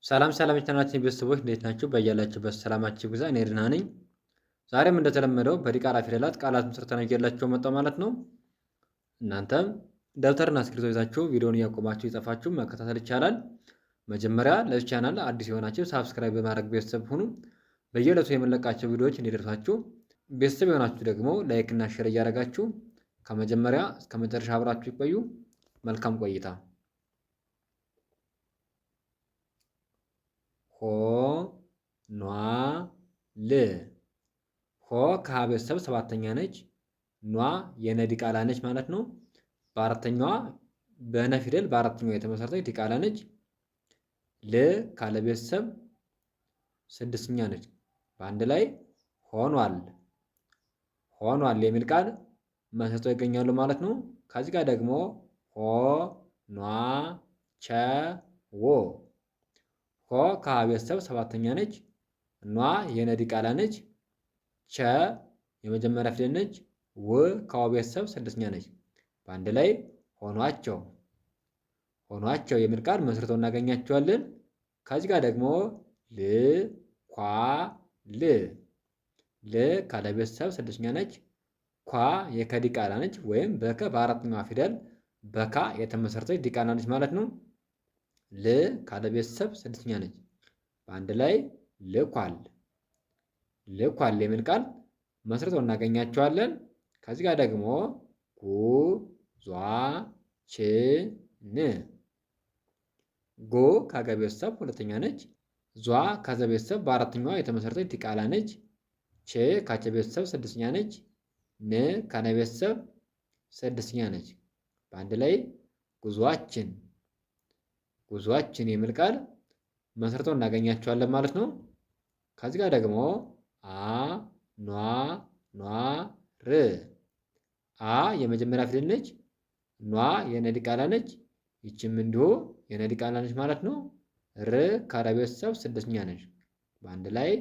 ሰላም ሰላም የቻናላችን ቤተሰቦች እንዴት ናችሁ? በያላችሁበት ሰላማችሁ ይብዛ። እኔ ደህና ነኝ። ዛሬም እንደተለመደው በዲቃላ ፊደላት ቃላት መስርተን ይዤላችሁ መጣሁ ማለት ነው። እናንተም ደብተርና እስክሪብቶ ይዛችሁ ቪዲዮውን እያቆማችሁ የጻፋችሁ መከታተል ይቻላል። መጀመሪያ ለዚህ ቻናል አዲስ የሆናችሁ ሳብስክራይብ በማድረግ ቤተሰብ ሁኑ። በየዕለቱ የምንለቃቸው ቪዲዮዎች እንዲደርሳችሁ፣ ቤተሰብ የሆናችሁ ደግሞ ላይክ እና ሼር እያደረጋችሁ ከመጀመሪያ እስከ መጨረሻ አብራችሁ ይቆዩ። መልካም ቆይታ። ሆ ኗ ል ሆ ከሀ ቤተሰብ ሰባተኛ ነች። ኗ የነ ዲቃላ ነች ማለት ነው። በአራተኛዋ በነ ፊደል በአራተኛዋ የተመሰረተች ዲቃላ ነች። ል ካለ ቤተሰብ ስድስተኛ ነች። በአንድ ላይ ሆኗል ሆኗል የሚል ቃል መስርተው ይገኛሉ ማለት ነው። ከዚህ ጋር ደግሞ ሆ ኗ ቸ ዎ ሆ ከሀ ቤተሰብ ሰባተኛ ነች። ኗ የነ ዲቃላ ነች። ቸ የመጀመሪያ ፊደል ነች። ው ከወ ቤተሰብ ስድስተኛ ነች። በአንድ ላይ ሆኗቸው ሆኗቸው የሚል ቃል መስርተው እናገኛቸዋለን። ከዚህ ጋር ደግሞ ል ኳ ል ል ካለ ቤተሰብ ስድስተኛ ነች። ኳ የከ ዲቃላ ነች፣ ወይም በከ በአራተኛዋ ፊደል በካ የተመሰረተች ዲቃላ ነች ማለት ነው። ል ካለ ቤተሰብ ስድስተኛ ነች። በአንድ ላይ ልኳል ልኳል የሚል ቃል መስርተው እናገኛቸዋለን። ከዚህ ጋር ደግሞ ጉ ዟ ች ን ጎ ከገ ቤተሰብ ሁለተኛ ነች። ዟ ከዘ ቤተሰብ በአራተኛዋ የተመሰረተች ዲቃላ ነች። ች ካቸ ቤተሰብ ስድስተኛ ነች። ን ከነ ቤተሰብ ስድስተኛ ነች። በአንድ ላይ ጉዟችን ጉዟችን የሚል ቃል መስርተው እናገኛቸዋለን ማለት ነው። ከዚህ ጋር ደግሞ አ ኗ ኗ ር አ የመጀመሪያ ፊደል ነች። ኗ የነ ዲቃላ ነች። ይችም እንዲሁ የነ ዲቃላ ነች ማለት ነው። ር ካለ ቤተሰብ ስድስተኛ ነች። በአንድ ላይ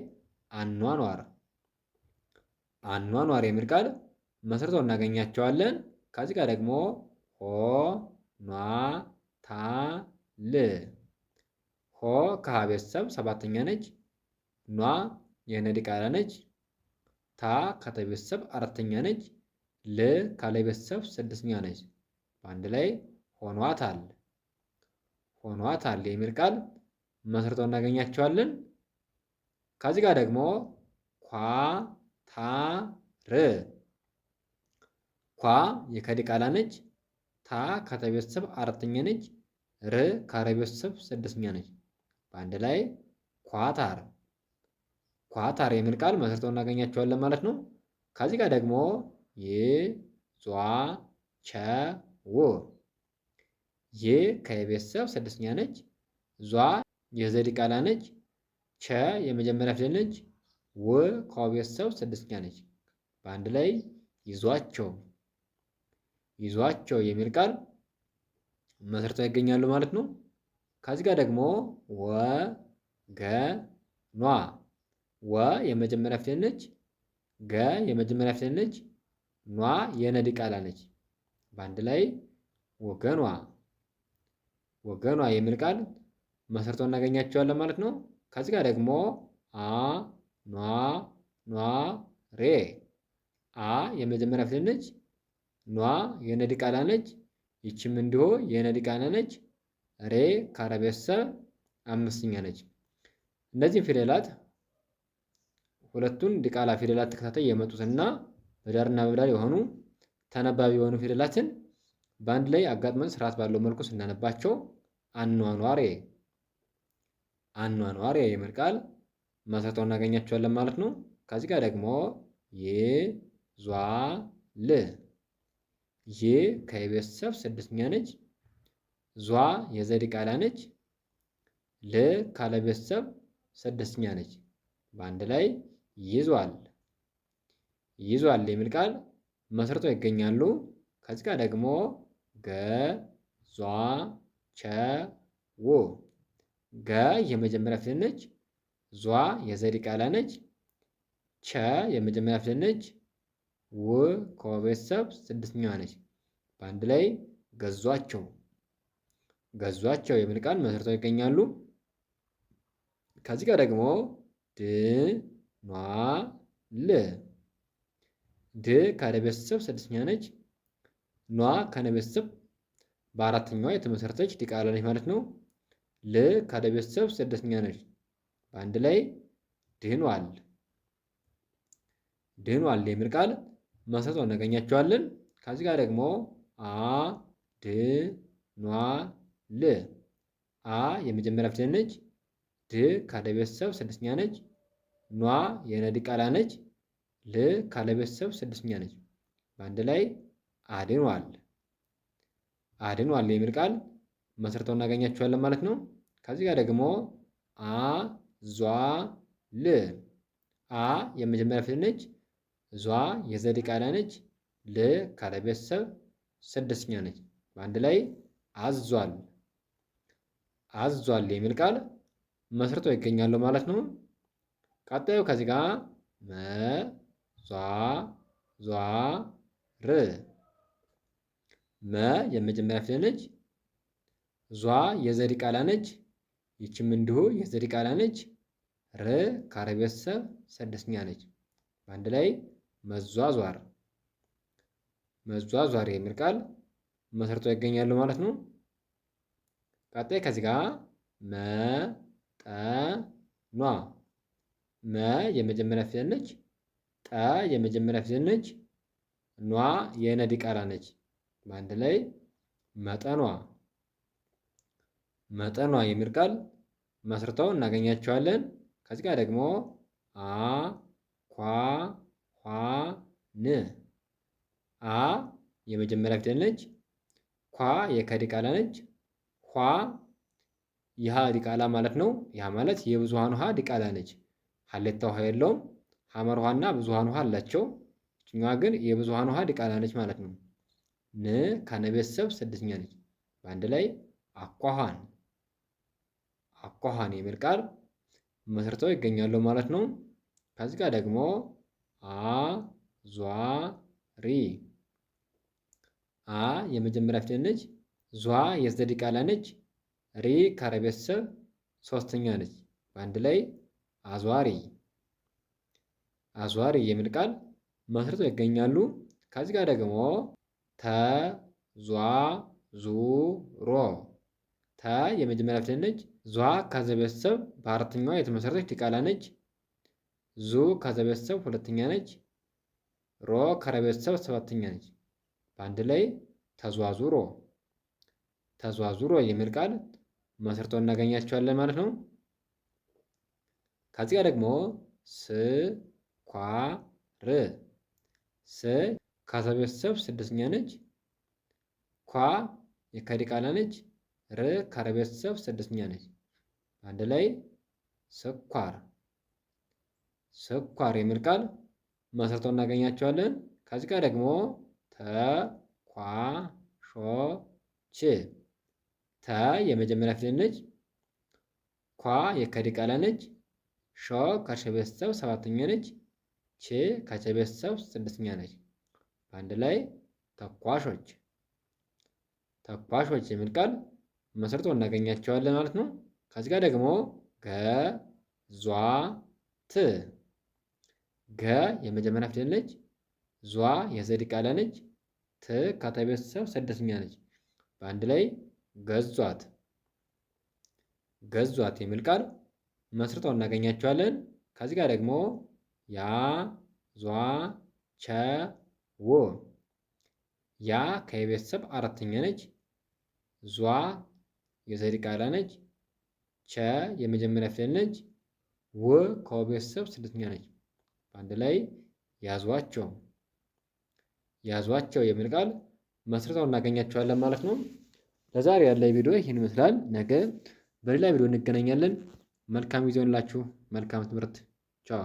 አኗኗር አኗኗር የሚል ቃል መስርተው እናገኛቸዋለን። ከዚህ ጋር ደግሞ ሆ ኗ ታ ል ሆ ከሀ ቤተሰብ ሰባተኛ ነች። ኗ የነ ዲቃላ ነች። ታ ከተ ቤተሰብ አራተኛ ነች። ል ካለ ቤተሰብ ስድስተኛ ነች። በአንድ ላይ ሆኗታል ሆኗታል የሚል ቃል መስርተው እናገኛቸዋለን። ከዚህ ጋር ደግሞ ኳ ታ ር ኳ የከ ዲቃላ ነች። ታ ከተ ቤተሰብ አራተኛ ነች። ር ካረ ቤተሰብ ስድስተኛ ነች። በአንድ ላይ ኳታር ኳታር የሚል ቃል መስርተው እናገኛቸዋለን ማለት ነው። ከዚህ ጋር ደግሞ ይ ዟ ቸ ው ይ ከየቤተሰብ ስድስተኛ ነች። ዟ የዘ ዲቃላ ነች። ቸ የመጀመሪያ ፊደል ነች። ው ከወ ቤተሰብ ስድስተኛ ነች። በአንድ ላይ ይዟቸው ይዟቸው የሚል ቃል መስርተው ይገኛሉ ማለት ነው። ከዚህ ጋር ደግሞ ወ ገ ኗ ወ የመጀመሪያ ፊደል ነች። ገ የመጀመሪያ ፊደል ነች። ኗ የነ ዲቃላ ነች። በአንድ ላይ ወገኗ ወገኗ የሚል ቃል መስርተው እናገኛቸዋለን ማለት ነው። ከዚህ ጋር ደግሞ አ ኗ ኗ ሬ አ የመጀመሪያ ፊደል ነች። ኗ የነ ዲቃላ ነች። ይችም እንዲሁ የነ ዲቃላ ነች። ሬ ካረ ቤተሰብ አምስተኛ ነች። እነዚህም ፊደላት ሁለቱን ዲቃላ ፊደላት ተከታታይ የመጡትና በዳርና በዳር የሆኑ ተነባቢ የሆኑ ፊደላትን በአንድ ላይ አጋጥመን ስርዓት ባለው መልኩ ስናነባቸው አኗኗሬ አኗኗሬ የሚል ቃል መስርተው እናገኛቸዋለን ማለት ነው። ከዚህ ጋር ደግሞ ይ ዟ ል ይ ከቤተሰብ ስድስተኛ ነች። ዟ የዘ ዲቃላ ነች። ል ካለ ቤተሰብ ስድስተኛ ነች። በአንድ ላይ ይዟል ይዟል የሚል ቃል መስርተው ይገኛሉ። ከዚህ ጋር ደግሞ ገ ዟ ቸ ው ገ የመጀመሪያ ፊደል ነች። ዟ የዘ ዲቃላ ነች። ቸ የመጀመሪያ ፊደል ነች። ው ከወ ቤተሰብ ስድስተኛዋ ነች። በአንድ ላይ ገዟቸው ገዟቸው የሚል ቃል መስርተው ይገኛሉ። ከዚህ ጋር ደግሞ ድ ኗ ል ድ ካለ ቤተሰብ ስድስተኛ ነች። ኗ ካለ ቤተሰብ በአራተኛዋ የተመሰረተች ዲቃላ ነች ማለት ነው። ል ካለ ቤተሰብ ስድስተኛ ነች። በአንድ ላይ ድኗል። ድኗል የሚል ቃል መስርተው እናገኛቸዋለን። ከዚህ ጋር ደግሞ አ ድ ኗ ል አ የመጀመሪያ ፊደል ነች። ድ ካለ ቤተሰብ ስድስተኛ ነች። ኗ የነ ዲቃላ ነች። ል ካለ ቤተሰብ ስድስተኛ ነች። በአንድ ላይ አድኗል። አድኗል የሚል ቃል መስርተው እናገኛቸዋለን ማለት ነው። ከዚህ ጋር ደግሞ አ ዟ ል አ የመጀመሪያ ፊደል ነች። ዟ የዘ ዲቃላ ነች። ል ካለ ቤተሰብ ስድስተኛ ነች። በአንድ ላይ አዟል። አዟል የሚል ቃል መስርተው ይገኛሉ ማለት ነው። ቀጣዩ ከዚህ ጋር መ ዟ ዟ ር መ የመጀመሪያ ፊደል ነች። ዟ የዘ ዲቃላ ነች። ይችም እንዲሁ የዘ ዲቃላ ነች። ር ካለ ቤተሰብ ስድስተኛ ነች። በአንድ ላይ መዟዟር። መዟዟር የሚል ቃል መስርተው ይገኛሉ ማለት ነው። ቀጣይ ከዚህ ጋር መ ጠ ኗ መ የመጀመሪያ ፊደል ነች። ጠ የመጀመሪያ ፊደል ነች። ኗ የነ ዲቃላ ነች። በአንድ ላይ መጠኗ። መጠኗ የሚል ቃል መስርተው እናገኛቸዋለን። ከዚህ ጋር ደግሞ አ ኳ ኋ ን አ የመጀመሪያ ፊደል ነች። ኳ የከ ዲቃላ ነች። ኋ የሃ ዲቃላ ማለት ነው። ያ ማለት የብዙሃን ውሃ ዲቃላ ነች። ሀሌታ ውሃ የለውም። ሐመር ውሃና ብዙሃን ውሃ አላቸው። ይችኛዋ ግን የብዙሃን ውሃ ዲቃላ ነች ማለት ነው። ን ከነ ቤተሰብ ስድስተኛ ነች። በአንድ ላይ አኳኋን። አኳኋን የሚል ቃል መስርተው ይገኛሉ ማለት ነው። ከዚህ ጋር ደግሞ አ ዟ ሪ አ የመጀመሪያ ፊደል ነች። ዟ የዘ ዲቃላ ነች። ሪ ካለ ቤተሰብ ሶስተኛ ነች። በአንድ ላይ አዟሪ። አዟሪ የሚል ቃል መስርተው ይገኛሉ። ከዚህ ጋር ደግሞ ተ ዟ ዙ ሮ ተ የመጀመሪያ ፊደል ነች። ዟ ከዘ ቤተሰብ በአራተኛዋ የተመሰረተች ዲቃላ ነች። ዙ ከዘ ቤተሰብ ሁለተኛ ነች። ሮ ከረ ቤተሰብ ሰባተኛ ነች። በአንድ ላይ ተዟዙሮ። ተዟዙሮ የሚል ቃል መስርተው እናገኛቸዋለን ማለት ነው። ከዚህ ጋር ደግሞ ስ ኳ ር ስ ከሰ ቤተሰብ ስድስተኛ ነች። ኳ የከ ዲቃላ ነች። ር ከረ ቤተሰብ ስድስተኛ ነች። አንድ ላይ ስኳር። ስኳር የሚል ቃል መስርተው እናገኛቸዋለን። ከዚህ ጋር ደግሞ ተ ኳ ሾ ች ተ የመጀመሪያ ፊደል ነች። ኳ የከ ዲቃላ ነች። ሾ ከሸ ቤተሰብ ሰባተኛ ነች። ች ከቸ ቤተሰብ ስድስተኛ ነች። በአንድ ላይ ተኳሾች። ተኳሾች የሚል ቃል መስርተው እናገኛቸዋለን ማለት ነው። ከዚህ ጋር ደግሞ ገ ዟ ት ገ የመጀመሪያ ፊደል ነች። ዟ የዘ ዲቃላ ነች። ት ከተ ቤተሰብ ስድስተኛ ነች። በአንድ ላይ ገዟት። ገዟት የሚል ቃል መስርተው እናገኛቸዋለን። ከዚህ ጋር ደግሞ ያ ዟ ቸ ው ያ ከየቤተሰብ አራተኛ ነች። ዟ የዘ ዲቃላ ነች። ቸ የመጀመሪያ ፊደል ነች። ው ከቤተሰብ ስድስተኛ ነች። በአንድ ላይ ያዟቸው። ያዟቸው የሚል ቃል መስርተው እናገኛቸዋለን ማለት ነው። ለዛሬ ያለ ቪዲዮ ይህን ይመስላል። ነገ በሌላ ቪዲዮ እንገናኛለን። መልካም ጊዜ ይሁንላችሁ። መልካም ትምህርት። ቻው